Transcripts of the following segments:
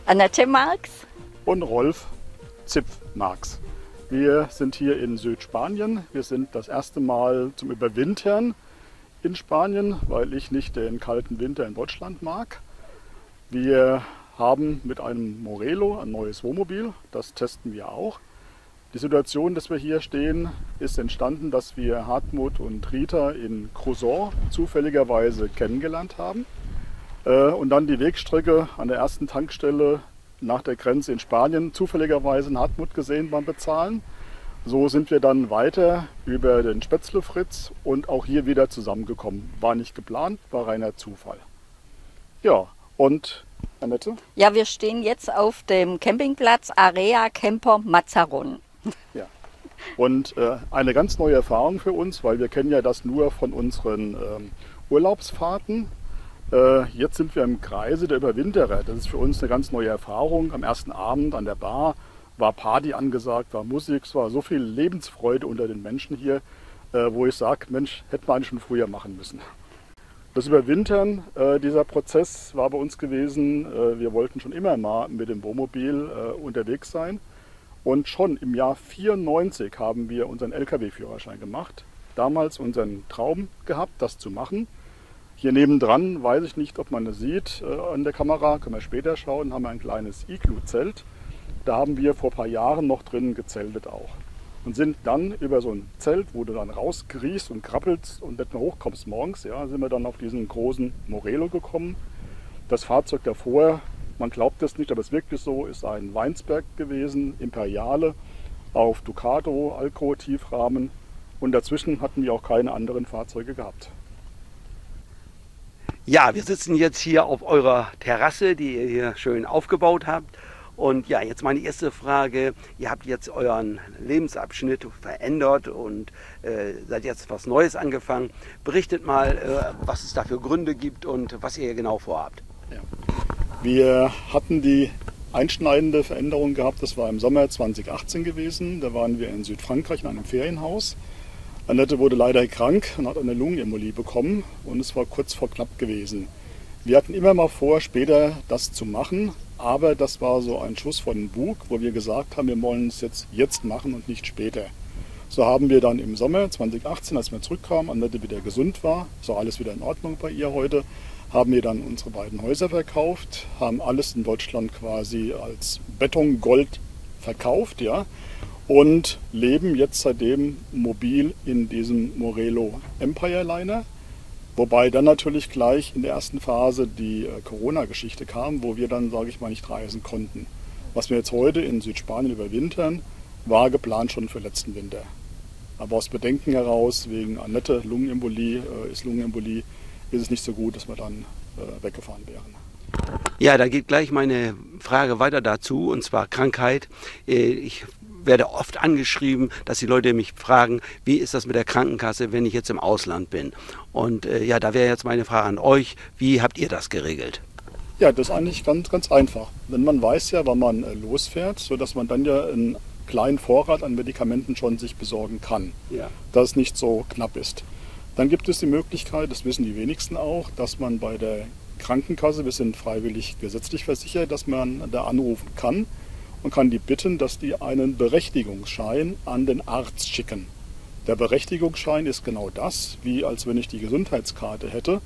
Annette Marx und Rolf Zipf-Marx. Wir sind hier in Südspanien. Wir sind das erste Mal zum Überwintern in Spanien, weil ich nicht den kalten Winter in Deutschland mag. Wir haben mit einem Morelo ein neues Wohnmobil, das testen wir auch. Die Situation, dass wir hier stehen, ist entstanden, dass wir Hartmut und Rita in Cruzon zufälligerweise kennengelernt haben und dann die Wegstrecke an der ersten Tankstelle nach der Grenze in Spanien zufälligerweise in Hartmut gesehen beim Bezahlen. So sind wir dann weiter über den Spätzle Fritz und auch hier wieder zusammengekommen. War nicht geplant, war reiner Zufall. Ja, und Annette? Ja, wir stehen jetzt auf dem Campingplatz Area Camper Mazarón. Ja. Und eine ganz neue Erfahrung für uns, weil wir kennen ja das nur von unseren Urlaubsfahrten. Jetzt sind wir im Kreise der Überwinterer. Das ist für uns eine ganz neue Erfahrung. Am ersten Abend an der Bar war Party angesagt, war Musik, es war so viel Lebensfreude unter den Menschen hier, wo ich sage, Mensch, hätten wir eigentlich schon früher machen müssen. Das Überwintern, dieser Prozess war bei uns gewesen, wir wollten schon immer mal mit dem Wohnmobil unterwegs sein. Und schon im Jahr 1994 haben wir unseren Lkw-Führerschein gemacht. Damals unseren Traum gehabt, das zu machen. Hier nebendran, weiß ich nicht, ob man es sieht an der Kamera, können wir später schauen, haben wir ein kleines Iglu-Zelt. Da haben wir vor ein paar Jahren noch drin gezeltet auch. Und sind dann über so ein Zelt, wo du dann rausgriechst und krabbelst und nicht mehr hochkommst morgens, ja, sind wir dann auf diesen großen Morelo gekommen. Das Fahrzeug davor, man glaubt es nicht, aber es ist wirklich so, ist ein Weinsberg gewesen, Imperiale, auf Ducato, Alco, Tiefrahmen. Und dazwischen hatten wir auch keine anderen Fahrzeuge gehabt. Ja, wir sitzen jetzt hier auf eurer Terrasse, die ihr hier schön aufgebaut habt. Und ja, jetzt meine erste Frage. Ihr habt jetzt euren Lebensabschnitt verändert und seid jetzt was Neues angefangen. Berichtet mal, was es da für Gründe gibt und was ihr genau vorhabt. Ja. Wir hatten die einschneidende Veränderung gehabt, das war im Sommer 2018 gewesen. Da waren wir in Südfrankreich in einem Ferienhaus. Annette wurde leider krank und hat eine Lungenembolie bekommen und es war kurz vor knapp gewesen. Wir hatten immer mal vor, später das zu machen, aber das war so ein Schuss von den Bug, wo wir gesagt haben, wir wollen es jetzt machen und nicht später. So haben wir dann im Sommer 2018, als wir zurückkamen, Annette wieder gesund war, so alles wieder in Ordnung bei ihr heute, haben wir dann unsere beiden Häuser verkauft, haben alles in Deutschland quasi als Betongold verkauft, ja, und leben jetzt seitdem mobil in diesem Morelo Empire Liner. Wobei dann natürlich gleich in der ersten Phase die Corona-Geschichte kam, wo wir dann, sage ich mal, nicht reisen konnten. Was wir jetzt heute in Südspanien überwintern, war geplant schon für letzten Winter. Aber aus Bedenken heraus, wegen Annette, Lungenembolie, ist es nicht so gut, dass wir dann weggefahren wären. Ja, da geht gleich meine Frage weiter dazu, und zwar Krankheit. Ich werde oft angeschrieben, dass die Leute mich fragen, wie ist das mit der Krankenkasse, wenn ich jetzt im Ausland bin? Und ja, da wäre jetzt meine Frage an euch, wie habt ihr das geregelt? Ja, das ist eigentlich ganz einfach. Denn man weiß ja, wann man losfährt, sodass man dann ja einen kleinen Vorrat an Medikamenten schon sich besorgen kann, ja, dass es nicht so knapp ist. Dann gibt es die Möglichkeit, das wissen die wenigsten auch, dass man bei der Krankenkasse, wir sind freiwillig gesetzlich versichert, dass man da anrufen kann und kann die bitten, dass die einen Berechtigungsschein an den Arzt schicken. Der Berechtigungsschein ist genau das, wie als wenn ich die Gesundheitskarte hätte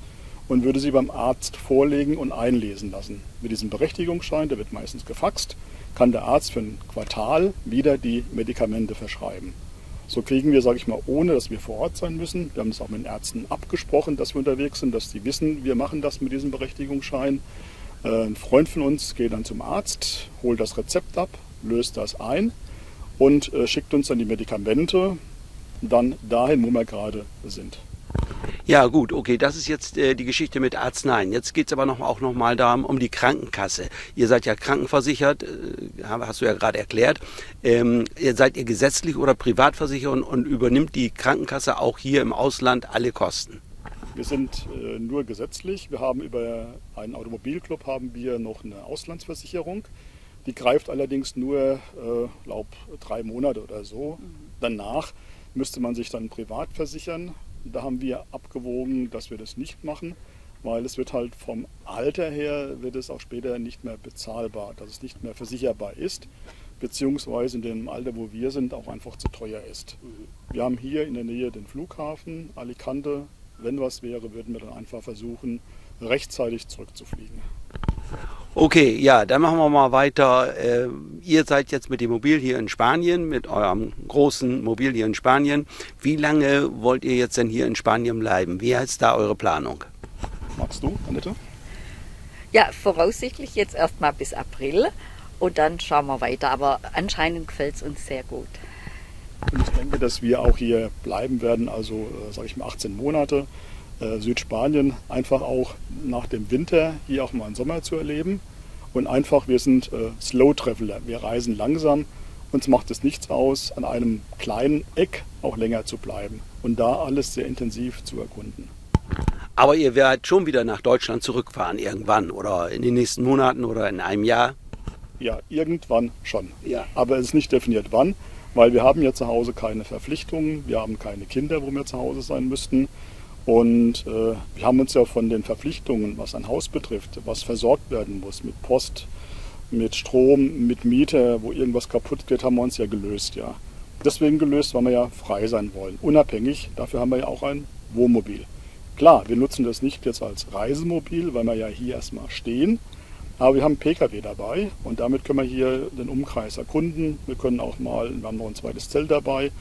und würde sie beim Arzt vorlegen und einlesen lassen. Mit diesem Berechtigungsschein, der wird meistens gefaxt, kann der Arzt für ein Quartal wieder die Medikamente verschreiben. So kriegen wir, sage ich mal, ohne dass wir vor Ort sein müssen. Wir haben das auch mit den Ärzten abgesprochen, dass wir unterwegs sind, dass die wissen, wir machen das mit diesem Berechtigungsschein. Ein Freund von uns geht dann zum Arzt, holt das Rezept ab, löst das ein und schickt uns dann die Medikamente dann dahin, wo wir gerade sind. Ja gut, okay, das ist jetzt die Geschichte mit Arzneien. Jetzt geht es aber auch noch mal darum, um die Krankenkasse. Ihr seid ja krankenversichert, hast du ja gerade erklärt. Seid ihr gesetzlich oder privat versichert und übernimmt die Krankenkasse auch hier im Ausland alle Kosten? Wir sind nur gesetzlich. Wir haben über einen Automobilclub noch eine Auslandsversicherung. Die greift allerdings nur, glaube 3 Monate oder so. Danach müsste man sich dann privat versichern. Da haben wir abgewogen, dass wir das nicht machen, weil es wird halt vom Alter her, wird es auch später nicht mehr bezahlbar, dass es nicht mehr versicherbar ist, beziehungsweise in dem Alter, wo wir sind, auch einfach zu teuer ist. Wir haben hier in der Nähe den Flughafen Alicante. Wenn was wäre, würden wir dann einfach versuchen, rechtzeitig zurückzufliegen. Okay, ja, dann machen wir mal weiter. Ihr seid jetzt mit dem Mobil hier in Spanien, mit eurem großen Mobil hier in Spanien. Wie lange wollt ihr jetzt denn hier in Spanien bleiben? Wie ist da eure Planung? Magst du, Annette? Ja, voraussichtlich jetzt erstmal bis April und dann schauen wir weiter. Aber anscheinend gefällt es uns sehr gut. Und ich denke, dass wir auch hier bleiben werden, also sage ich mal 18 Monate. Südspanien einfach auch nach dem Winter hier auch mal einen Sommer zu erleben. Und einfach, wir sind Slow Traveler, wir reisen langsam. Uns macht es nichts aus, an einem kleinen Eck auch länger zu bleiben und da alles sehr intensiv zu erkunden. Aber ihr werdet schon wieder nach Deutschland zurückfahren irgendwann oder in den nächsten Monaten oder in einem Jahr? Ja, irgendwann schon. Ja. Aber es ist nicht definiert wann, weil wir haben ja zu Hause keine Verpflichtungen, wir haben keine Kinder, wo wir zu Hause sein müssten. Und wir haben uns ja von den Verpflichtungen, was ein Haus betrifft, was versorgt werden muss, mit Post, mit Strom, mit Miete, wo irgendwas kaputt geht, haben wir uns ja gelöst. Ja. Deswegen gelöst, weil wir ja frei sein wollen, unabhängig. Dafür haben wir ja auch ein Wohnmobil. Klar, wir nutzen das nicht jetzt als Reisemobil, weil wir ja hier erstmal stehen. Aber wir haben einen Pkw dabei und damit können wir hier den Umkreis erkunden. Wir können auch mal, wir haben noch ein zweites Zelt dabei,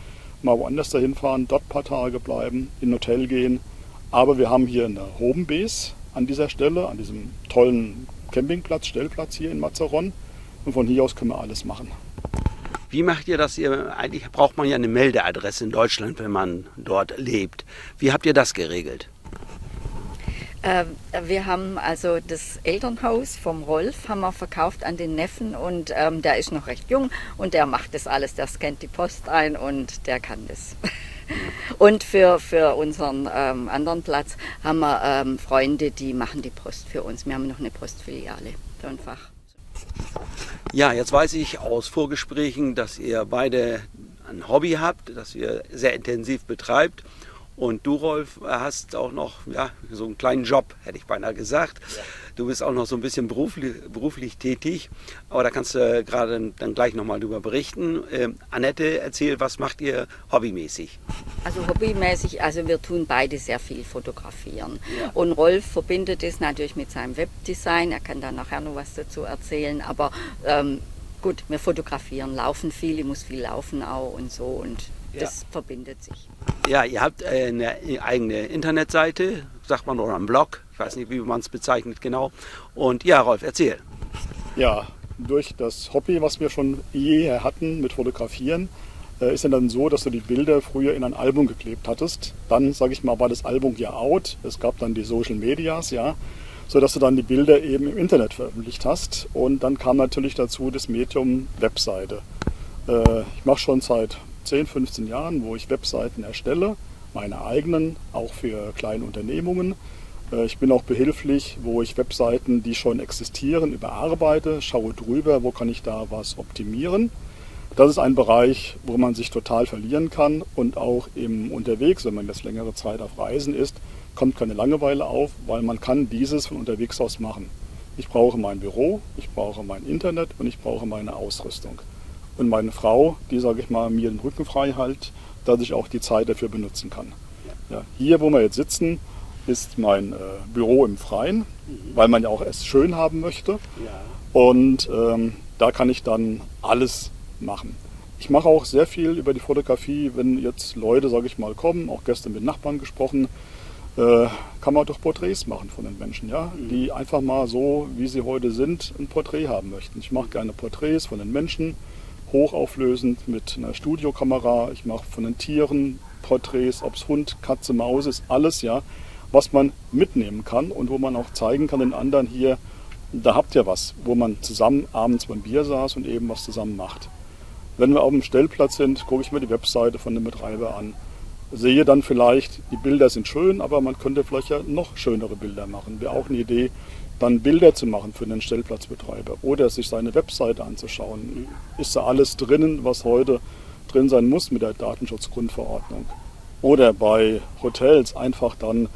mal woanders dahin fahren, dort ein paar Tage bleiben, in ein Hotel gehen. Aber wir haben hier eine Homebase an dieser Stelle, an diesem tollen Campingplatz, Stellplatz hier in Mazaron. Und von hier aus können wir alles machen. Wie macht ihr das? Eigentlich braucht man ja eine Meldeadresse in Deutschland, wenn man dort lebt. Wie habt ihr das geregelt? Wir haben also das Elternhaus vom Rolf haben wir verkauft an den Neffen und der ist noch recht jung und der macht das alles, der scannt die Post ein und der kann das. Und für unseren anderen Platz haben wir Freunde, die machen die Post für uns. Wir haben noch eine Postfiliale, einfach. Ja, jetzt weiß ich aus Vorgesprächen, dass ihr beide ein Hobby habt, das ihr sehr intensiv betreibt. Und du, Rolf, hast auch noch so einen kleinen Job, hätte ich beinahe gesagt. Ja. Du bist auch noch so ein bisschen beruflich tätig, aber da kannst du gerade dann gleich nochmal drüber berichten. Annette, erzähl, was macht ihr hobbymäßig? Also hobbymäßig, also wir tun beide sehr viel fotografieren. Ja. Und Rolf verbindet es natürlich mit seinem Webdesign, er kann da nachher noch was dazu erzählen, aber gut, wir fotografieren, laufen viel, ich muss viel laufen auch und so und das verbindet sich. Ja, ihr habt eine eigene Internetseite, sagt man, oder einen Blog, ich weiß nicht, wie man es bezeichnet genau. Und ja, Rolf, erzähl. Ja, durch das Hobby, was wir schon jeher hatten mit Fotografieren, ist ja dann so, dass du die Bilder früher in ein Album geklebt hattest. Dann, sage ich mal, war das Album ja out. Es gab dann die Social Medias, ja, sodass du dann die Bilder eben im Internet veröffentlicht hast. Und dann kam natürlich dazu das Medium Webseite. Ich mache schon seit 10, 15 Jahren, wo ich Webseiten erstelle, meine eigenen, auch für kleine Unternehmungen. Ich bin auch behilflich, wo ich Webseiten, die schon existieren, überarbeite, schaue drüber, wo kann ich da was optimieren. Das ist ein Bereich, wo man sich total verlieren kann und auch im Unterwegs, wenn man jetzt längere Zeit auf Reisen ist, kommt keine Langeweile auf, weil man kann dieses von unterwegs aus machen. Ich brauche mein Büro, ich brauche mein Internet und ich brauche meine Ausrüstung. Und meine Frau, die, sage ich mal, mir den Rücken frei hält, dass ich auch die Zeit dafür benutzen kann. Ja, hier, wo wir jetzt sitzen, ist mein Büro im Freien, weil man ja auch es schön haben möchte. Ja. Und da kann ich dann alles machen. Ich mache auch sehr viel über die Fotografie, wenn jetzt Leute, sage ich mal, kommen, auch gestern mit Nachbarn gesprochen, kann man doch Porträts machen von den Menschen, ja? Die einfach mal so, wie sie heute sind, ein Porträt haben möchten. Ich mache gerne Porträts von den Menschen, hochauflösend mit einer Studiokamera. Ich mache von den Tieren Porträts, ob es Hund, Katze, Maus ist, alles, ja, was man mitnehmen kann und wo man auch zeigen kann den anderen hier, da habt ihr was, wo man zusammen abends beim Bier saß und eben was zusammen macht. Wenn wir auf dem Stellplatz sind, gucke ich mir die Webseite von dem Betreiber an. Sehe dann vielleicht, die Bilder sind schön, aber man könnte vielleicht ja noch schönere Bilder machen. Wäre auch eine Idee, dann Bilder zu machen für den Stellplatzbetreiber oder sich seine Webseite anzuschauen. Ist da alles drinnen, was heute drin sein muss mit der Datenschutzgrundverordnung? Oder bei Hotels einfach dann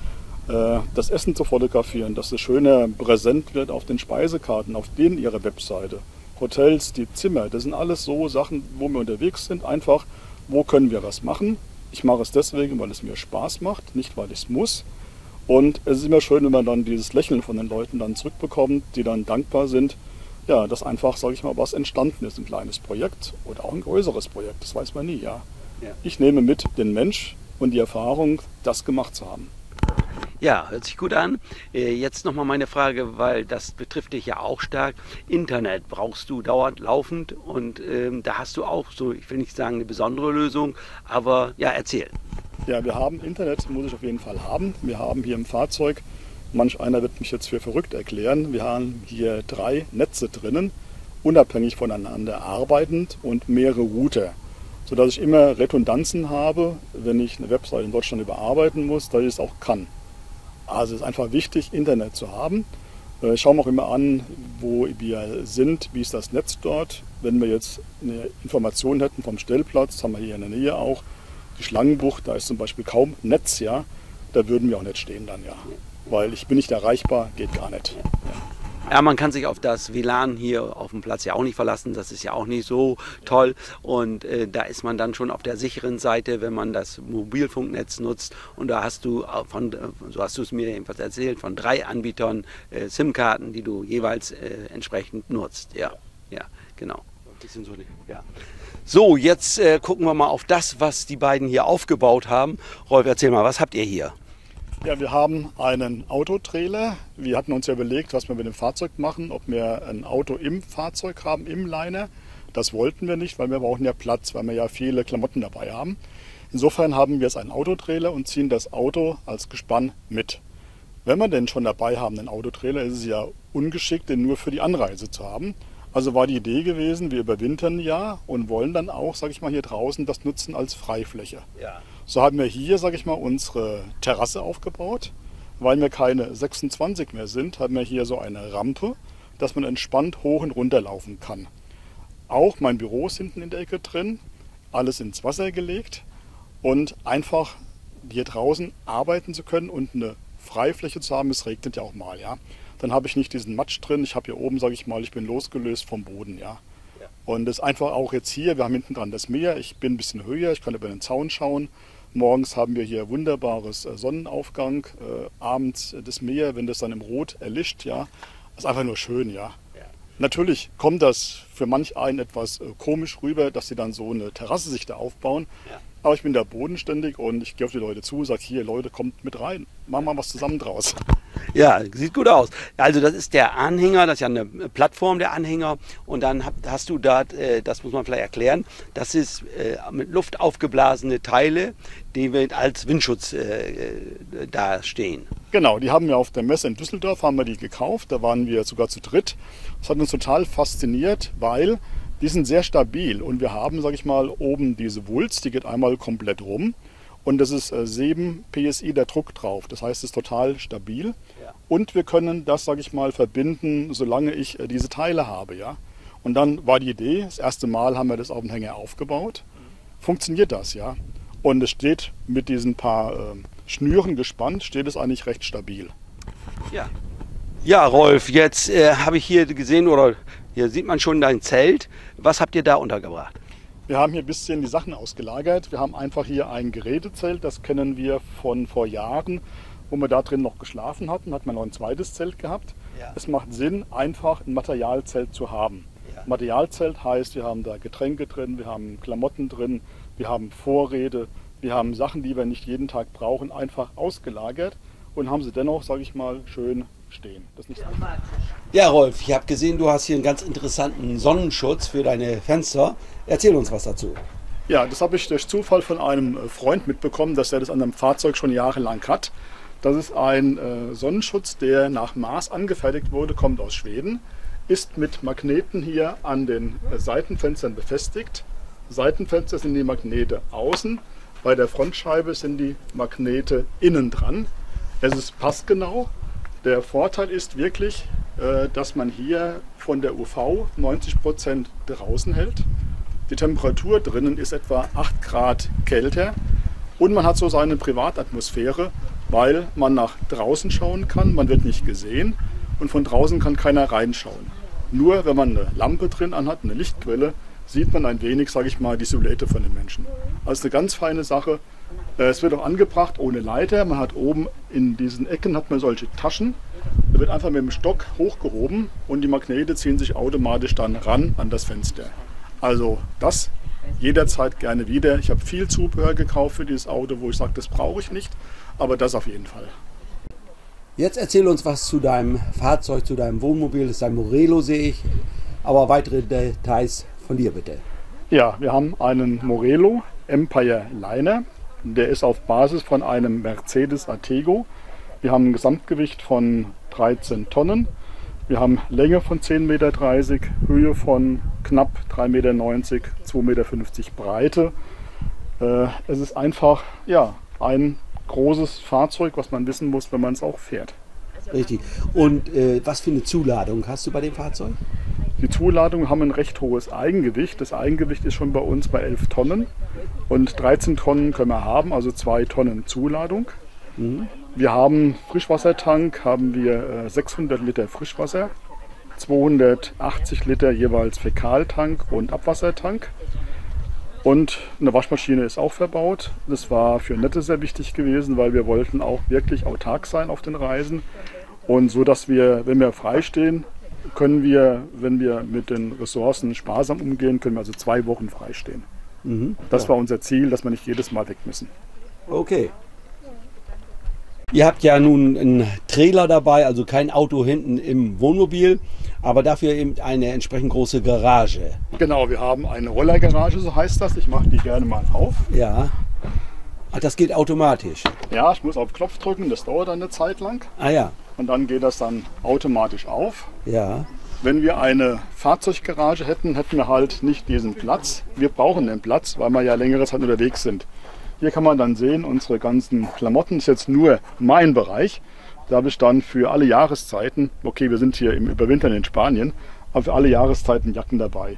das Essen zu fotografieren, dass es schöner präsent wird auf den Speisekarten, auf denen ihrer Webseite. Hotels, die Zimmer, das sind alles so Sachen, wo wir unterwegs sind. Einfach, wo können wir was machen? Ich mache es deswegen, weil es mir Spaß macht, nicht weil ich es muss. Und es ist immer schön, wenn man dann dieses Lächeln von den Leuten dann zurückbekommt, die dann dankbar sind, ja, dass einfach, sage ich mal, was entstanden ist, ein kleines Projekt oder auch ein größeres Projekt, das weiß man nie, ja. Ich nehme mit den Mensch und die Erfahrung, das gemacht zu haben. Ja, hört sich gut an. Jetzt nochmal meine Frage, weil das betrifft dich ja auch stark. Internet brauchst du dauernd laufend und da hast du auch so, ich will nicht sagen eine besondere Lösung, aber ja, erzähl. Ja, wir haben Internet, muss ich auf jeden Fall haben. Wir haben hier im Fahrzeug, manch einer wird mich jetzt für verrückt erklären, wir haben hier 3 Netze drinnen, unabhängig voneinander arbeitend und mehrere Router, sodass ich immer Redundanzen habe, wenn ich eine Webseite in Deutschland überarbeiten muss, dass ich es auch kann. Also es ist einfach wichtig, Internet zu haben. Ich schaue mir auch immer an, wo wir sind, wie ist das Netz dort. Wenn wir jetzt eine Information hätten vom Stellplatz, das haben wir hier in der Nähe auch, die Schlangenbucht, da ist zum Beispiel kaum Netz, ja, da würden wir auch nicht stehen dann, ja. Weil ich bin nicht erreichbar, geht gar nicht. Ja, man kann sich auf das WLAN hier auf dem Platz ja auch nicht verlassen, das ist ja auch nicht so toll und da ist man dann schon auf der sicheren Seite, wenn man das Mobilfunknetz nutzt und da hast du, so hast du es mir jedenfalls erzählt, von 3 Anbietern SIM-Karten, die du jeweils entsprechend nutzt. Ja, ja, genau. Ja. So, jetzt gucken wir mal auf das, was die beiden hier aufgebaut haben. Rolf, erzähl mal, was habt ihr hier? Ja, wir haben einen Autotrailer. Wir hatten uns ja überlegt, was wir mit dem Fahrzeug machen, ob wir ein Auto im Fahrzeug haben, im Liner. Das wollten wir nicht, weil wir brauchen ja Platz, weil wir ja viele Klamotten dabei haben. Insofern haben wir jetzt einen Autotrailer und ziehen das Auto als Gespann mit. Wenn wir denn schon dabei haben, einen Autotrailer, ist es ja ungeschickt, den nur für die Anreise zu haben. Also war die Idee gewesen, wir überwintern ja und wollen dann auch, sage ich mal, hier draußen das nutzen als Freifläche. Ja. So haben wir hier, sage ich mal, unsere Terrasse aufgebaut. Weil wir keine 26 mehr sind, haben wir hier so eine Rampe, dass man entspannt hoch und runter laufen kann. Auch mein Büro ist hinten in der Ecke drin, alles ins Wasser gelegt und einfach hier draußen arbeiten zu können und eine Freifläche zu haben, es regnet ja auch mal, ja. Dann habe ich nicht diesen Matsch drin, ich habe hier oben, sage ich mal, ich bin losgelöst vom Boden, ja. Und das ist einfach auch jetzt hier, wir haben hinten dran das Meer, ich bin ein bisschen höher, ich kann über den Zaun schauen. Morgens haben wir hier wunderbares Sonnenaufgang, abends das Meer, wenn das dann im Rot erlischt, ja, ist einfach nur schön, ja. Natürlich kommt das für manch einen etwas komisch rüber, dass sie dann so eine Terrasse sich da aufbauen. Ja. Aber ich bin da bodenständig und ich gehe auf die Leute zu, sage hier, Leute, kommt mit rein, machen wir was zusammen draus. Ja, sieht gut aus. Also das ist der Anhänger, das ist ja eine Plattform, der Anhänger. Und dann hast du da, das muss man vielleicht erklären, das ist mit Luft aufgeblasene Teile, die als Windschutz da stehen. Genau, die haben wir auf der Messe in Düsseldorf, haben wir die gekauft, da waren wir sogar zu dritt. Das hat uns total fasziniert, weil die sind sehr stabil und wir haben, sage ich mal, oben diese Wulst, die geht einmal komplett rum. Und das ist 7 PSI der Druck drauf. Das heißt, es ist total stabil. Ja. Und wir können das, sage ich mal, verbinden, solange ich diese Teile habe. Ja? Und dann war die Idee, das erste Mal haben wir das auf dem Hänger aufgebaut. Funktioniert das, ja? Und es steht mit diesen paar Schnüren gespannt, steht es eigentlich recht stabil. Ja, ja, Rolf, jetzt habe ich hier gesehen, oder hier sieht man schon dein Zelt. Was habt ihr da untergebracht? Wir haben hier ein bisschen die Sachen ausgelagert. Wir haben einfach hier ein Gerätezelt, das kennen wir von vor Jahren, wo wir da drin noch geschlafen hatten. Hat man noch ein zweites Zelt gehabt. Ja. Es macht Sinn, einfach ein Materialzelt zu haben. Ja. Materialzelt heißt, wir haben da Getränke drin, wir haben Klamotten drin, wir haben Vorräte, wir haben Sachen, die wir nicht jeden Tag brauchen, einfach ausgelagert und haben sie dennoch, sage ich mal, schön stehen. Das ist nicht so. Ja, Rolf, ich habe gesehen, du hast hier einen ganz interessanten Sonnenschutz für deine Fenster. Erzähl uns was dazu. Ja, das habe ich durch Zufall von einem Freund mitbekommen, dass er das an einem Fahrzeug schon jahrelang hat. Das ist ein Sonnenschutz, der nach Maß angefertigt wurde, kommt aus Schweden, ist mit Magneten hier an den Seitenfenstern befestigt. Seitenfenster sind die Magnete außen, bei der Frontscheibe sind die Magnete innen dran. Es ist passgenau. Der Vorteil ist wirklich, dass man hier von der UV 90% draußen hält. Die Temperatur drinnen ist etwa 8 Grad kälter und man hat so seine Privatatmosphäre, weil man nach draußen schauen kann, man wird nicht gesehen und von draußen kann keiner reinschauen. Nur wenn man eine Lampe drin anhat, eine Lichtquelle, sieht man ein wenig, sage ich mal, die Silhouette von den Menschen. Also eine ganz feine Sache. Es wird auch angebracht ohne Leiter. Man hat oben in diesen Ecken hat man solche Taschen. Da wird einfach mit dem Stock hochgehoben und die Magnete ziehen sich automatisch dann ran an das Fenster. Also das jederzeit gerne wieder. Ich habe viel Zubehör gekauft für dieses Auto, wo ich sage, das brauche ich nicht, aber das auf jeden Fall. Jetzt erzähl uns was zu deinem Fahrzeug, zu deinem Wohnmobil. Das ist ein Morelo, sehe ich. Aber weitere Details von dir bitte. Ja, wir haben einen Morelo Empire Liner. Der ist auf Basis von einem Mercedes Atego. Wir haben ein Gesamtgewicht von 13 Tonnen. Wir haben Länge von 10,30 Meter, Höhe von knapp 3,90 Meter, 2,50 Meter Breite. Es ist einfach ja, ein großes Fahrzeug, was man wissen muss, wenn man es auch fährt. Richtig. Und was für eine Zuladung hast du bei dem Fahrzeug? Die Zuladung haben ein recht hohes Eigengewicht. Das Eigengewicht ist schon bei uns bei 11 Tonnen. Und 13 Tonnen können wir haben, also 2 Tonnen Zuladung. Mhm. Wir haben Frischwassertank, haben wir 600 Liter Frischwasser, 280 Liter jeweils Fäkaltank und Abwassertank. Und eine Waschmaschine ist auch verbaut. Das war für Nette sehr wichtig gewesen, weil wir wollten auch wirklich autark sein auf den Reisen. Und so, dass wir, wenn wir freistehen, können wir, wenn wir mit den Ressourcen sparsam umgehen, können wir also 2 Wochen freistehen. Mhm, das war unser Ziel, dass wir nicht jedes Mal weg müssen. Okay. Ihr habt ja nun einen Trailer dabei, also kein Auto hinten im Wohnmobil, aber dafür eben eine entsprechend große Garage. Genau, wir haben eine Rollergarage, so heißt das. Ich mache die gerne mal auf. Ja. Ach, das geht automatisch? Ja, ich muss auf den Knopf drücken, das dauert dann eine Zeit lang. Ah ja. Und dann geht das dann automatisch auf. Ja. Wenn wir eine Fahrzeuggarage hätten, hätten wir halt nicht diesen Platz. Wir brauchen den Platz, weil wir ja längere Zeit unterwegs sind. Hier kann man dann sehen, unsere ganzen Klamotten, das ist jetzt nur mein Bereich. Da habe ich dann für alle Jahreszeiten, okay, wir sind hier im Überwintern in Spanien, aber für alle Jahreszeiten Jacken dabei.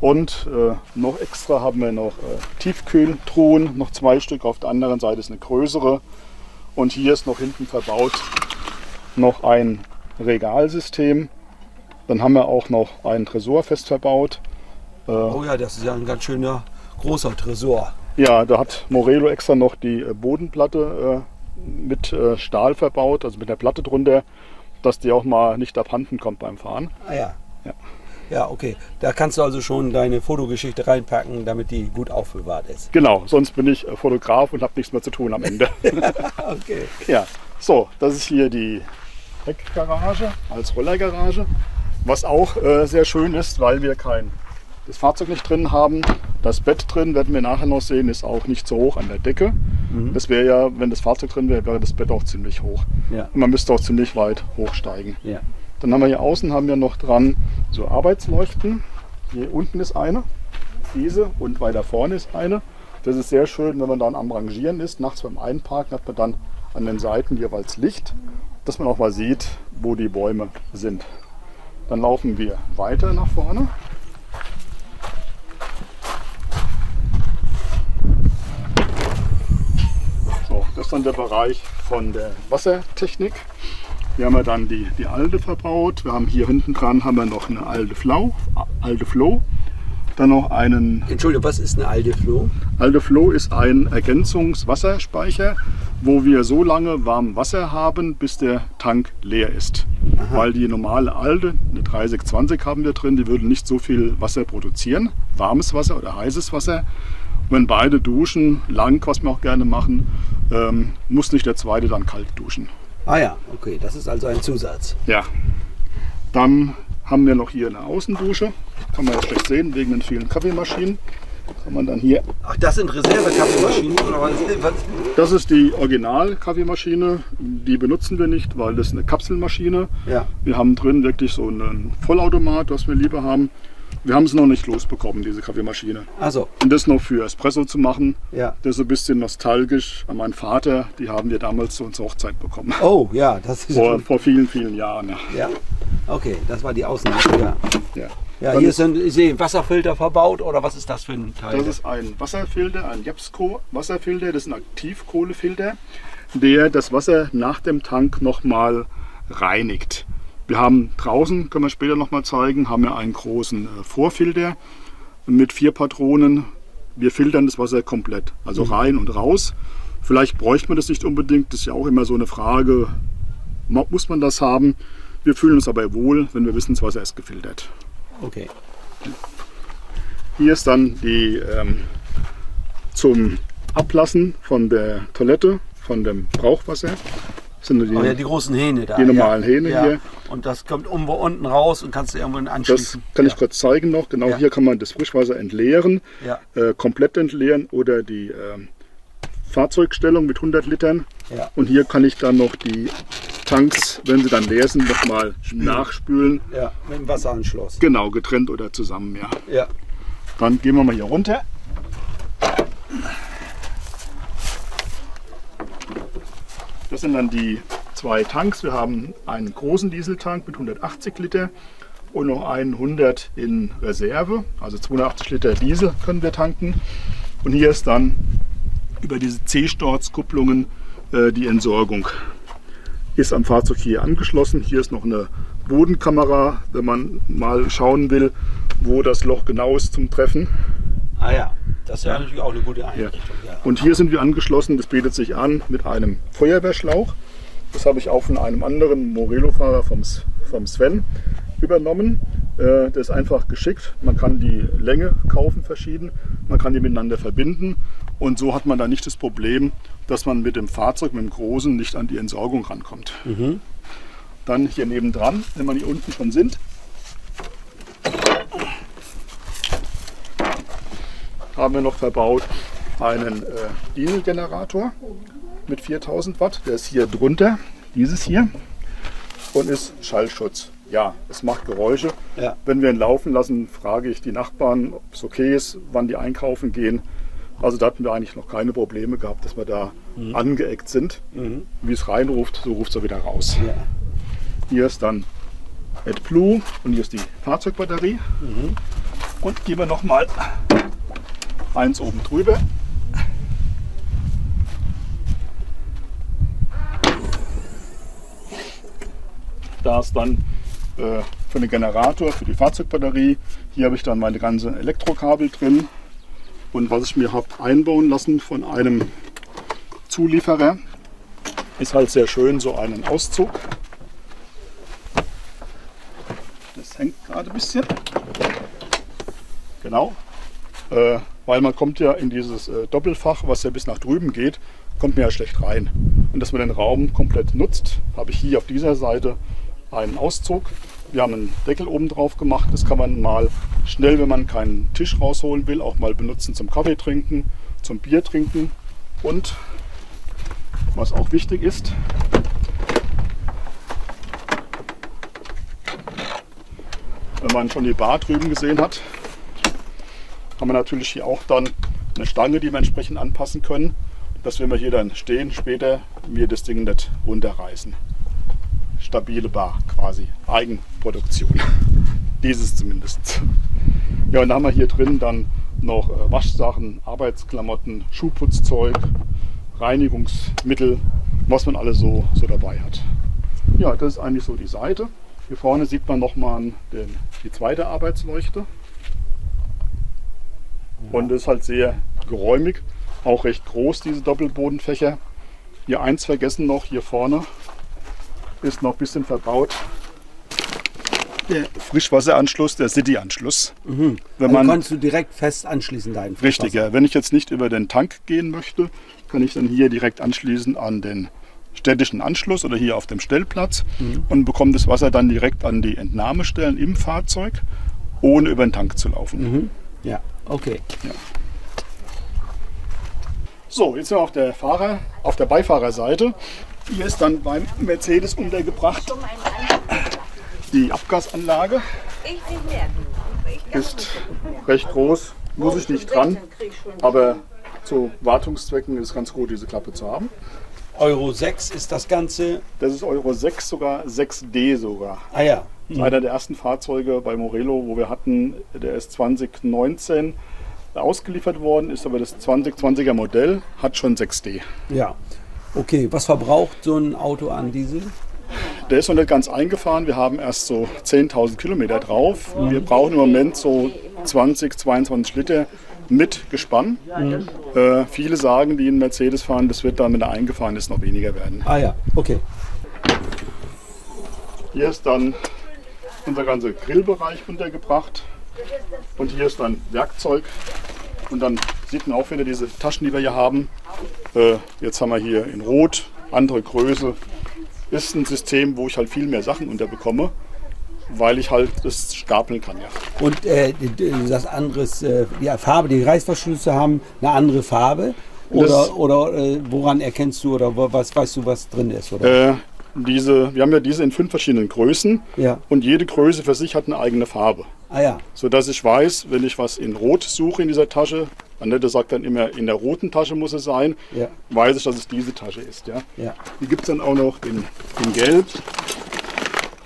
Und noch extra haben wir noch Tiefkühltruhen, noch 2 Stück, auf der anderen Seite ist eine größere. Und hier ist noch hinten verbaut noch ein Regalsystem. Dann haben wir auch noch einen Tresor fest verbaut. Oh ja, das ist ja ein ganz schöner großer Tresor. Ja, da hat Morelo extra noch die Bodenplatte mit Stahl verbaut, also mit der Platte drunter, dass die auch mal nicht abhanden kommt beim Fahren. Ah ja. Ja. Ja, okay. Da kannst du also schon deine Fotogeschichte reinpacken, damit die gut aufbewahrt ist. Genau, sonst bin ich Fotograf und habe nichts mehr zu tun am Ende. Okay. Ja, so, das ist hier die Heckgarage als Rollergarage, was auch sehr schön ist, weil wir das Fahrzeug nicht drin haben. Das Bett drin, werden wir nachher noch sehen, ist auch nicht so hoch an der Decke. Mhm. Das wäre ja, wenn das Fahrzeug drin wäre, wäre das Bett auch ziemlich hoch. Ja. Und man müsste auch ziemlich weit hochsteigen. Ja. Dann haben wir hier außen noch dran so Arbeitsleuchten. Hier unten ist eine, diese, und weiter vorne ist eine. Das ist sehr schön, wenn man dann am Rangieren ist. Nachts beim Einparken hat man dann an den Seiten jeweils Licht, dass man auch mal sieht, wo die Bäume sind. Dann laufen wir weiter nach vorne. So, das ist dann der Bereich von der Wassertechnik. Hier haben wir dann die Alde verbaut. Wir haben hier hinten dran noch eine Alde Flow. Dann noch einen. Entschuldigung, was ist eine Alde Flow? Alde Flow ist ein Ergänzungswasserspeicher, wo wir so lange warm Wasser haben, bis der Tank leer ist. Aha. Weil die normale Alde, eine 3020 haben wir drin, die würde nicht so viel Wasser produzieren. Warmes Wasser oder heißes Wasser. Und wenn beide duschen, lang, was wir auch gerne machen, muss nicht der zweite dann kalt duschen. Ah ja, okay, das ist also ein Zusatz. Ja. Dann haben wir noch hier eine Außendusche. Kann man jetzt schlecht sehen, wegen den vielen Kaffeemaschinen. Kann man dann hier. Ach, das sind Reserve-Kaffeemaschinen? Das ist die Original-Kaffeemaschine. Die benutzen wir nicht, weil das ist eine Kapselmaschine. Ja. Wir haben drin wirklich so einen Vollautomat, was wir lieber haben. Wir haben es noch nicht losbekommen, diese Kaffeemaschine. Also. Und das noch für Espresso zu machen, ja. Das ist ein bisschen nostalgisch an meinen Vater. Die haben wir damals zu unserer Hochzeit bekommen. Oh ja, das ist vor vielen, vielen Jahren. Ja. Ja. Okay, das war die Außendusche. Ja. Ja. Ja, hier ist ich sehe ein Wasserfilter verbaut, oder was ist das für ein Teil? Das ist ein Wasserfilter, ein Jepsco-Wasserfilter, das ist ein Aktivkohlefilter, der das Wasser nach dem Tank nochmal reinigt. Wir haben draußen, können wir später nochmal zeigen, haben wir einen großen Vorfilter mit 4 Patronen. Wir filtern das Wasser komplett, also rein und raus. Vielleicht bräuchte man das nicht unbedingt, das ist ja auch immer so eine Frage, muss man das haben? Wir fühlen uns aber wohl, wenn wir wissen, das Wasser ist gefiltert. Okay. Hier ist dann die zum Ablassen von der Toilette, von dem Brauchwasser. Das sind Ja, die großen Hähne da. Die normalen Hähne ja. hier. Und das kommt irgendwo unten raus und kannst du irgendwo anschließen. Das kann ich kurz zeigen noch. Genau hier kann man das Frischwasser entleeren, komplett entleeren oder die Fahrzeugstellung mit 100 Litern. Ja. Und hier kann ich dann noch die Tanks, wenn sie dann leer sind, nochmal nachspülen. Ja, mit dem Wasseranschluss. Genau, getrennt oder zusammen, ja. Ja. Dann gehen wir mal hier runter. Das sind dann die 2 Tanks. Wir haben einen großen Dieseltank mit 180 Liter und noch einen 100 in Reserve. Also 280 Liter Diesel können wir tanken. Und hier ist dann über diese C-Storz-Kupplungen die Entsorgung. Ist am Fahrzeug hier angeschlossen. Hier ist noch eine Bodenkamera, wenn man mal schauen will, wo das Loch genau ist zum Treffen. Ah ja, das ist ja natürlich auch eine gute Einrichtung. Ja. Ja. Und hier sind wir angeschlossen, das bietet sich an mit einem Feuerwehrschlauch. Das habe ich auch von einem anderen Morelo-Fahrer vom Sven übernommen. Das ist einfach geschickt. Man kann die Länge kaufen, verschieden. Man kann die miteinander verbinden. Und so hat man dann nicht das Problem, dass man mit dem Fahrzeug, mit dem Großen, nicht an die Entsorgung rankommt. Dann hier nebendran, wenn wir hier unten schon sind, haben wir noch verbaut einen Dieselgenerator mit 4000 Watt. Der ist hier drunter, dieses hier, und ist Schallschutz. Ja, es macht Geräusche. Ja. Wenn wir ihn laufen lassen, frage ich die Nachbarn, ob es okay ist, wann die einkaufen gehen. Also da hatten wir eigentlich noch keine Probleme gehabt, dass wir da angeeckt sind. Wie es reinruft, so ruft es wieder raus. Ja. Hier ist dann AdBlue und hier ist die Fahrzeugbatterie. Und gehen wir nochmal eins oben drüber. Da ist dann für den Generator, für die Fahrzeugbatterie. Hier habe ich dann meine ganzen Elektrokabel drin. Und was ich mir habe einbauen lassen von einem Zulieferer, ist halt sehr schön so einen Auszug. Das hängt gerade ein bisschen. Genau. Weil man kommt ja in dieses Doppelfach, was ja bis nach drüben geht, kommt man ja schlecht rein. Und dass man den Raum komplett nutzt, habe ich hier auf dieser Seite einen Auszug. Wir haben einen Deckel oben drauf gemacht. Das kann man mal schnell, wenn man keinen Tisch rausholen will, auch mal benutzen zum Kaffee trinken, zum Bier trinken. Und was auch wichtig ist, wenn man schon die Bar drüben gesehen hat, haben wir natürlich hier auch dann eine Stange, die wir entsprechend anpassen können, dass wenn wir hier dann stehen, später wir das Ding nicht runterreißen. Stabile Bar quasi, Eigenproduktion. Dieses zumindest. Ja, und dann haben wir hier drin dann noch Waschsachen, Arbeitsklamotten, Schuhputzzeug, Reinigungsmittel, was man alles so dabei hat. Ja, das ist eigentlich so die Seite. Hier vorne sieht man nochmal die zweite Arbeitsleuchte. Und es ist halt sehr geräumig, auch recht groß, diese Doppelbodenfächer. Hier eins vergessen noch, hier vorne ist noch ein bisschen verbaut. Der Frischwasseranschluss, der City-Anschluss. Wenn man also kannst du direkt fest anschließen, deinen Frischwasser. Richtig, ja. Wenn ich jetzt nicht über den Tank gehen möchte, kann ich dann hier direkt anschließen an den städtischen Anschluss oder hier auf dem Stellplatz und bekomme das Wasser dann direkt an die Entnahmestellen im Fahrzeug, ohne über den Tank zu laufen. Ja, okay. Ja. So, jetzt sind wir auf der Beifahrerseite. Hier ist dann beim Mercedes untergebracht die Abgasanlage. Ist recht groß, muss ich nicht dran, aber zu Wartungszwecken ist es ganz gut, diese Klappe zu haben. Euro 6 ist das Ganze. Das ist Euro 6, sogar 6D sogar. Ah ja, Das ist einer der ersten Fahrzeuge bei Morelo, wo wir hatten, der ist 2019 ausgeliefert worden, ist aber das 2020er Modell, hat schon 6D. Ja. Okay, was verbraucht so ein Auto an Diesel? Der ist noch nicht ganz eingefahren, wir haben erst so 10.000 Kilometer drauf. Wir brauchen im Moment so 20, 22 Liter mit Gespann. Viele sagen, die in Mercedes fahren, das wird dann, wenn er eingefahren ist, noch weniger werden. Ah ja, okay. Hier ist dann unser ganzer Grillbereich untergebracht und hier ist dann Werkzeug und dann sieht man auch wieder diese Taschen, die wir hier haben. Jetzt haben wir hier in Rot, andere Größe. Ist ein System, wo ich halt viel mehr Sachen unterbekomme, weil ich halt das stapeln kann. Ja. Und das anderes, die Farbe, die Reißverschlüsse haben eine andere Farbe? Oder woran erkennst du oder was weißt du, was drin ist? Oder? Wir haben ja diese in 5 verschiedenen Größen und jede Größe für sich hat eine eigene Farbe. Ah ja. Sodass ich weiß, wenn ich was in Rot suche in dieser Tasche, Annette sagt dann immer, in der roten Tasche muss es sein, weiß ich, dass es diese Tasche ist. Ja. Ja. Die gibt es dann auch noch in Gelb,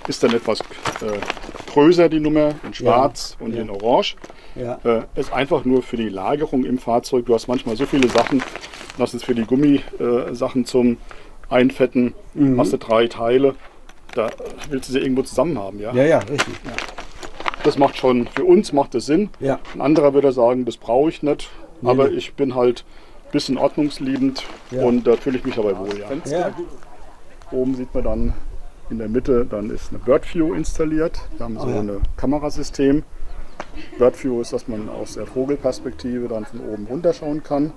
ist dann etwas größer die Nummer, in Schwarz und in Orange. Ja. Ist einfach nur für die Lagerung im Fahrzeug. Du hast manchmal so viele Sachen, das ist für die Gummisachen zum Einfetten, hast du 3 Teile, da willst du sie irgendwo zusammen haben. Ja, ja, richtig. Ja. Das macht schon, für uns macht das Sinn. Ja. Ein anderer würde sagen, das brauche ich nicht, aber ich bin halt ein bisschen ordnungsliebend und da fühle ich mich dabei wohl. Ja. Ja. Oben sieht man dann in der Mitte, dann ist eine Birdview installiert. Wir haben so ein Kamerasystem. Birdview ist, dass man aus der Vogelperspektive dann von oben runterschauen kann.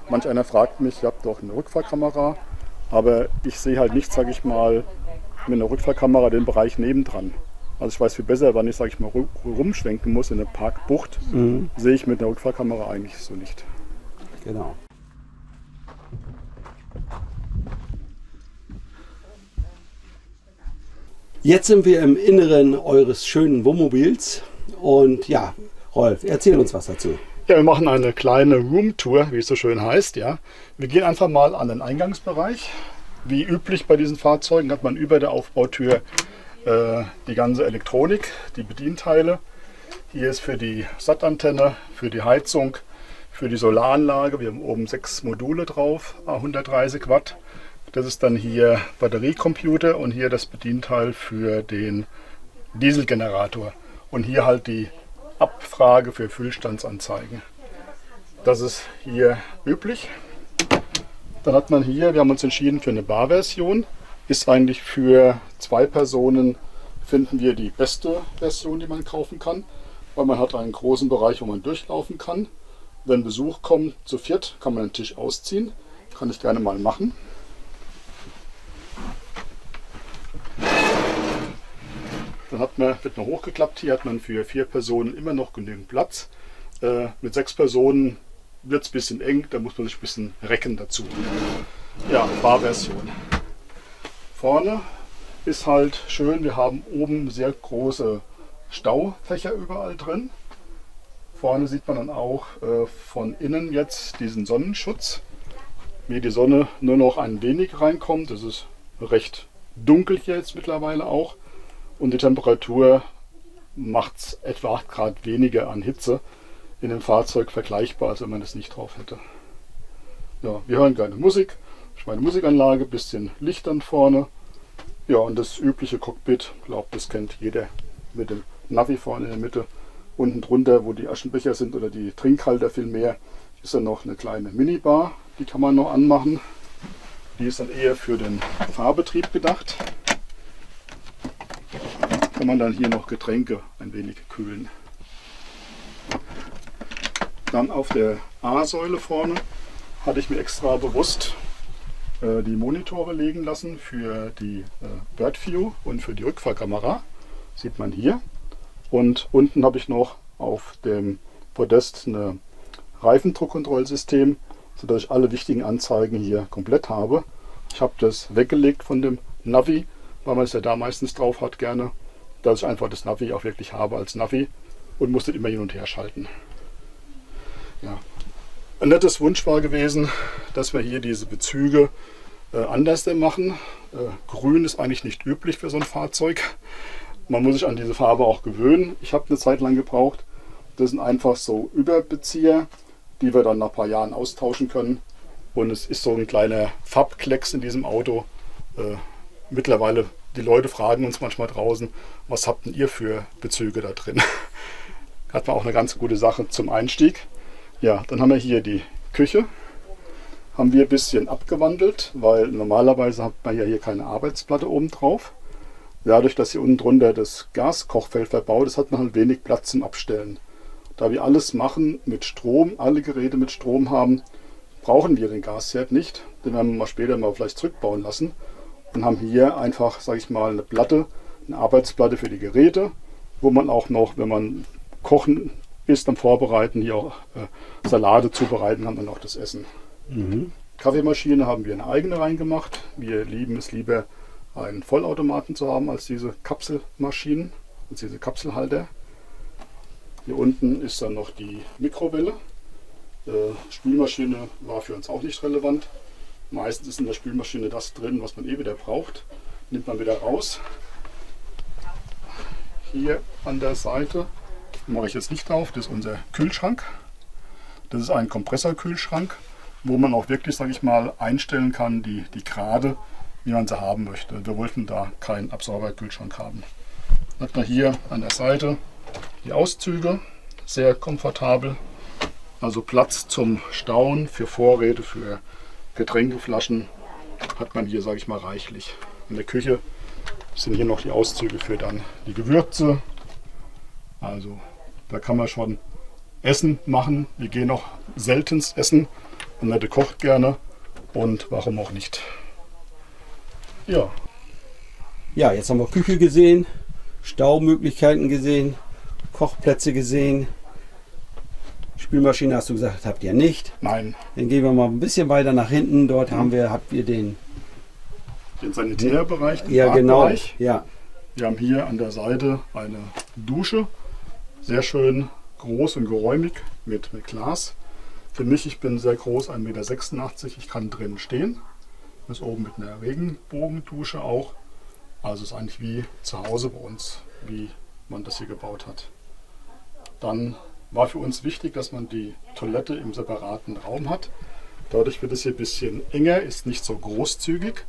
Manch einer fragt mich, ihr habt doch eine Rückfahrkamera, aber ich sehe halt nicht, sage ich mal, mit einer Rückfahrkamera den Bereich nebendran. Also ich weiß viel besser, wann ich, sage ich mal, rumschwenken muss in eine Parkbucht, sehe ich mit einer Rückfahrkamera eigentlich so nicht. Genau. Jetzt sind wir im Inneren eures schönen Wohnmobils und ja, Rolf, erzähl uns was dazu. Ja, wir machen eine kleine Roomtour, wie es so schön heißt. Ja. Wir gehen einfach mal an den Eingangsbereich. Wie üblich bei diesen Fahrzeugen hat man über der Aufbautür die ganze Elektronik, die Bedienteile. Hier ist für die SAT-Antenne, für die Heizung, für die Solaranlage. Wir haben oben 6 Module drauf, 130 Watt. Das ist dann hier Batteriecomputer und hier das Bedienteil für den Dieselgenerator. Und hier halt die Abfrage für Füllstandsanzeigen. Das ist hier üblich. Dann hat man hier, wir haben uns entschieden für eine Barversion. Ist eigentlich für 2 Personen, finden wir, die beste Version, die man kaufen kann. Weil man hat einen großen Bereich, wo man durchlaufen kann. Wenn Besuch kommt, zu 4, kann man den Tisch ausziehen. Kann ich gerne mal machen. Dann wird man hochgeklappt. Hier hat man für 4 Personen immer noch genügend Platz. Mit 6 Personen wird es ein bisschen eng, da muss man sich ein bisschen recken dazu. Ja, Barversion. Vorne ist halt schön, wir haben oben sehr große Staufächer überall drin. Vorne sieht man dann auch von innen jetzt diesen Sonnenschutz. Wie die Sonne nur noch ein wenig reinkommt, es ist recht dunkel hier jetzt mittlerweile auch. Und die Temperatur macht es etwa 8 Grad weniger an Hitze in dem Fahrzeug vergleichbar, als wenn man es nicht drauf hätte. Ja, wir hören keine Musik. Ich meine Musikanlage, bisschen Licht dann vorne. Ja, und das übliche Cockpit, ich glaube, das kennt jeder mit dem Navi vorne in der Mitte. Unten drunter, wo die Aschenbecher sind oder die Trinkhalter vielmehr, ist dann noch eine kleine Minibar, die kann man noch anmachen. Die ist dann eher für den Fahrbetrieb gedacht. Kann man dann hier noch Getränke ein wenig kühlen. Dann auf der A-Säule vorne hatte ich mir extra bewusst die Monitore legen lassen für die Birdview und für die Rückfahrkamera. Sieht man hier. Und unten habe ich noch auf dem Podest ein Reifendruckkontrollsystem, sodass ich alle wichtigen Anzeigen hier komplett habe. Ich habe das weggelegt von dem Navi, weil man es ja da meistens drauf hat gerne, dass ich einfach das Navi auch wirklich habe als Navi und musste immer hin und her schalten. Ja. Ein nettes Wunsch war gewesen, dass wir hier diese Bezüge anders machen. Grün ist eigentlich nicht üblich für so ein Fahrzeug, man muss sich an diese Farbe auch gewöhnen. Ich habe eine Zeit lang gebraucht. Das sind einfach so Überbezieher, die wir dann nach ein paar Jahren austauschen können. Und es ist so ein kleiner Farbklecks in diesem Auto. Mittlerweile, die Leute fragen uns manchmal draußen, was habt denn ihr für Bezüge da drin? Hat man auch eine ganz gute Sache zum Einstieg. Ja, dann haben wir hier die Küche. Haben wir ein bisschen abgewandelt, weil normalerweise hat man ja hier keine Arbeitsplatte oben drauf. Dadurch, dass hier unten drunter das Gaskochfeld verbaut ist, hat man halt wenig Platz zum Abstellen. Da wir alles machen mit Strom, alle Geräte mit Strom haben, brauchen wir den Gasherd nicht. Den werden wir mal später mal vielleicht zurückbauen lassen. Und haben hier einfach, sage ich mal, eine Platte, eine Arbeitsplatte für die Geräte, wo man auch noch, wenn man kochen ist, am Vorbereiten, hier auch Salate zubereiten, haben wir noch das Essen. Kaffeemaschine haben wir eine eigene reingemacht. Wir lieben es lieber, einen Vollautomaten zu haben, als diese Kapselmaschinen, als diese Kapselhalter. Hier unten ist dann noch die Mikrowelle. Spülmaschine war für uns auch nicht relevant. Meistens ist in der Spülmaschine das drin, was man eh wieder braucht. Nimmt man wieder raus. Hier an der Seite mache ich jetzt Licht drauf. Das ist unser Kühlschrank. Das ist ein Kompressorkühlschrank, wo man auch wirklich, sage ich mal, einstellen kann, die Grade, wie man sie haben möchte. Wir wollten da keinen Absaugerkühlschrank haben. Dann hat man hier an der Seite die Auszüge, sehr komfortabel. Also Platz zum Stauen für Vorräte, für Getränkeflaschen hat man hier, sage ich mal, reichlich. In der Küche sind hier noch die Auszüge für dann die Gewürze. Also da kann man schon Essen machen. Wir gehen auch seltenst essen. Annette kocht gerne und warum auch nicht. Ja. Ja, jetzt haben wir Küche gesehen, Staumöglichkeiten gesehen, Kochplätze gesehen. Spülmaschine hast du gesagt, habt ihr nicht. Nein. Dann gehen wir mal ein bisschen weiter nach hinten. Dort habt ihr den Sanitärbereich, den ja, genau. Badbereich. Ja. Wir haben hier an der Seite eine Dusche. Sehr schön groß und geräumig mit Glas. Für mich, ich bin sehr groß, 1,86 Meter. Ich kann drinnen stehen. Das ist oben mit einer Regenbogendusche auch. Also ist eigentlich wie zu Hause bei uns, wie man das hier gebaut hat. Dann war für uns wichtig, dass man die Toilette im separaten Raum hat. Dadurch wird es hier ein bisschen enger, ist nicht so großzügig.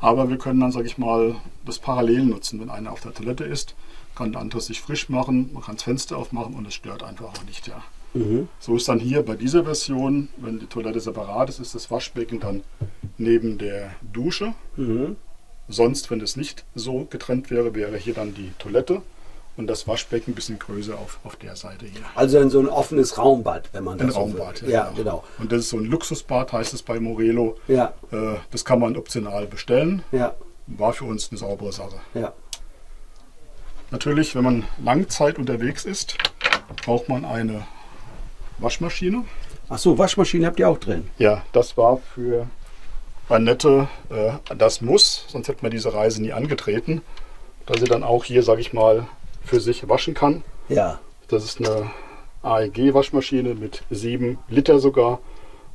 Aber wir können dann, sage ich mal, das parallel nutzen. Wenn einer auf der Toilette ist, kann der andere sich frisch machen, man kann das Fenster aufmachen und es stört einfach auch nicht. Ja. So ist dann hier bei dieser Version, wenn die Toilette separat ist, ist das Waschbecken dann neben der Dusche. Sonst, wenn es nicht so getrennt wäre, wäre hier dann die Toilette und das Waschbecken ein bisschen größer auf der Seite hier. Also in so ein offenes Raumbad, wenn man das Ein so Raumbad, will. Ja, genau. Und das ist so ein Luxusbad, heißt es bei Morelo. Ja. Das kann man optional bestellen. Ja. War für uns eine saubere Sache. Ja. Natürlich, wenn man Langzeit unterwegs ist, braucht man eine Waschmaschine. Ach so, Waschmaschine habt ihr auch drin? Ja, das war für Annette das Muss, sonst hätte man diese Reise nie angetreten, dass sie dann auch hier, sage ich mal, für sich waschen kann. Ja. Das ist eine AEG-Waschmaschine mit 7 Liter sogar.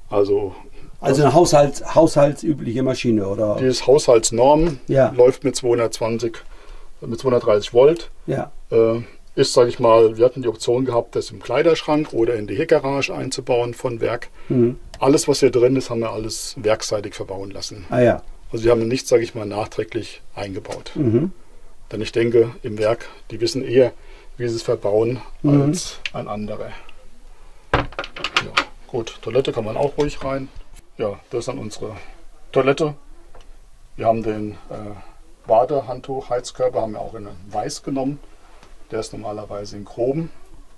Also eine haushaltsübliche Maschine, oder? die ist Haushaltsnorm, Ja. läuft mit 230 Volt. Ja. Ist, sage ich mal, wir hatten die Option gehabt, das im Kleiderschrank oder in die Heckgarage einzubauen von Werk. Alles, was hier drin ist, haben wir alles werkseitig verbauen lassen. Ah ja. Also wir haben nichts, sage ich mal, nachträglich eingebaut. Denn ich denke, im Werk, die wissen eher, wie sie es verbauen, als ein anderer. Ja, gut, Toilette kann man auch ruhig rein. Ja, das ist dann unsere Toilette. Wir haben den Badehandtuch, Heizkörper, haben wir auch in Weiß genommen. Der ist normalerweise in Chrom,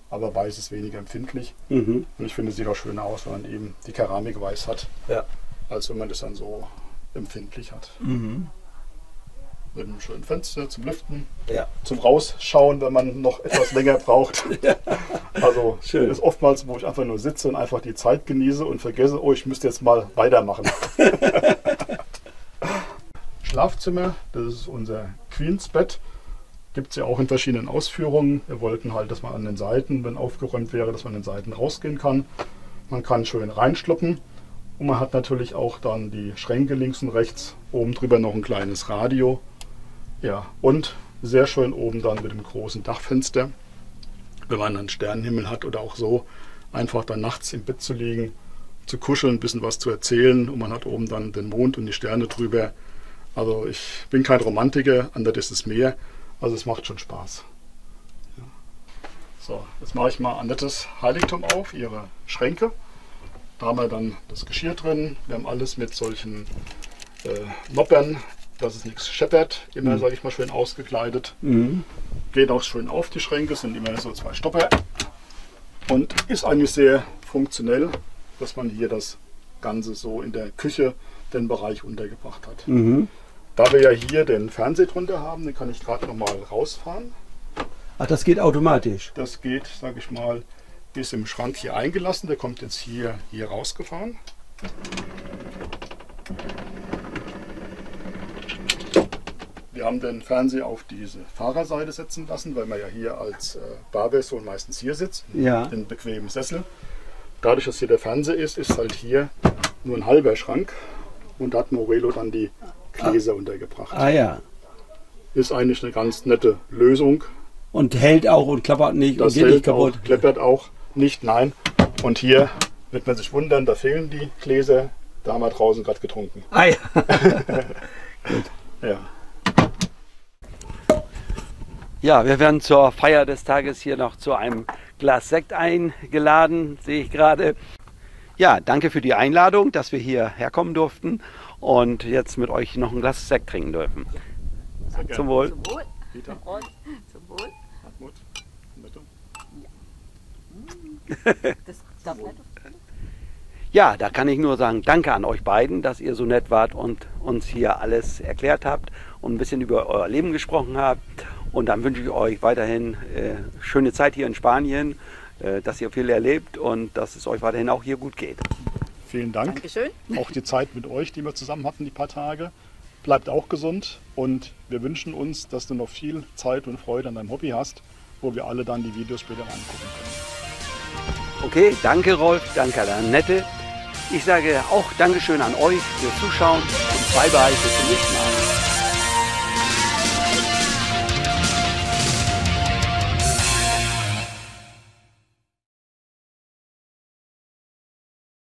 aber Weiß ist weniger empfindlich. Und ich finde, es sieht auch schöner aus, wenn man eben die Keramik weiß hat, Ja. als wenn man das dann so empfindlich hat. Mit einem schönen Fenster zum Lüften, Ja. zum Rausschauen, wenn man noch etwas länger braucht. Also Schön. das ist oftmals, wo ich einfach nur sitze und einfach die Zeit genieße und vergesse, oh, ich müsste jetzt mal weitermachen. Schlafzimmer, das ist unser Queensbett. Gibt es ja auch in verschiedenen Ausführungen. Wir wollten halt, dass man an den Seiten, wenn aufgeräumt wäre, dass man an den Seiten rausgehen kann. Man kann schön reinschluppen. Und man hat natürlich auch dann die Schränke links und rechts. Oben drüber noch ein kleines Radio. Ja, und Sehr schön oben dann mit dem großen Dachfenster, wenn man einen Sternenhimmel hat oder auch so, einfach dann nachts im Bett zu liegen, zu kuscheln, ein bisschen was zu erzählen und man hat oben dann den Mond und die Sterne drüber. Also ich bin kein Romantiker, anders ist es mehr, also es macht schon Spaß. Ja. So, jetzt mache ich mal Annettes Heiligtum auf, ihre Schränke. Da haben wir dann das Geschirr drin, wir haben alles mit solchen Noppern, dass es nichts scheppert, immer, sage ich mal, schön ausgekleidet. Geht auch schön auf die Schränke, sind immer so 2 Stopper und ist eigentlich sehr funktionell, dass man hier das Ganze so in der Küche den Bereich untergebracht hat. Da wir ja hier den Fernseher drunter haben, den kann ich gerade noch mal rausfahren. Ach, das geht automatisch? Das geht, sage ich mal, ist im Schrank hier eingelassen, der kommt jetzt hier rausgefahren. Wir haben den Fernseher auf diese Fahrerseite setzen lassen, weil man ja hier als Barversion meistens hier sitzt, Ja. in bequemen Sessel. Dadurch, dass hier der Fernseher ist halt hier nur ein halber Schrank und da hat Morelo dann die Gläser untergebracht. Ah ja. Ist eigentlich eine ganz nette Lösung. Und hält auch und klappert nicht Das und geht nicht hält kaputt. auch, kleppert auch nicht, nein. Und hier wird man sich wundern, da fehlen die Gläser. Da haben wir draußen gerade getrunken. Ah ja. Ja. Ja, wir werden zur Feier des Tages hier noch zu einem Glas Sekt eingeladen, sehe ich gerade. Ja, danke für die Einladung, dass wir hier herkommen durften und jetzt mit euch noch ein Glas Sekt trinken dürfen. Sehr gerne. Zum Wohl. Zum Wohl. Peter. Und zum Wohl. Hartmut. Nette. Das darf nicht. Ja, da kann ich nur sagen, danke an euch beiden, dass ihr so nett wart und uns hier alles erklärt habt und ein bisschen über euer Leben gesprochen habt. Und dann wünsche ich euch weiterhin schöne Zeit hier in Spanien, dass ihr viel erlebt und dass es euch weiterhin auch hier gut geht. Vielen Dank. Dankeschön. Auch die Zeit mit euch, die wir zusammen hatten, die paar Tage. Bleibt auch gesund und wir wünschen uns, dass du noch viel Zeit und Freude an deinem Hobby hast, wo wir alle dann die Videos später angucken können. Okay, danke Rolf, danke an Annette. Ich sage auch Dankeschön an euch fürs Zuschauen und bye bye, bis zum nächsten Mal.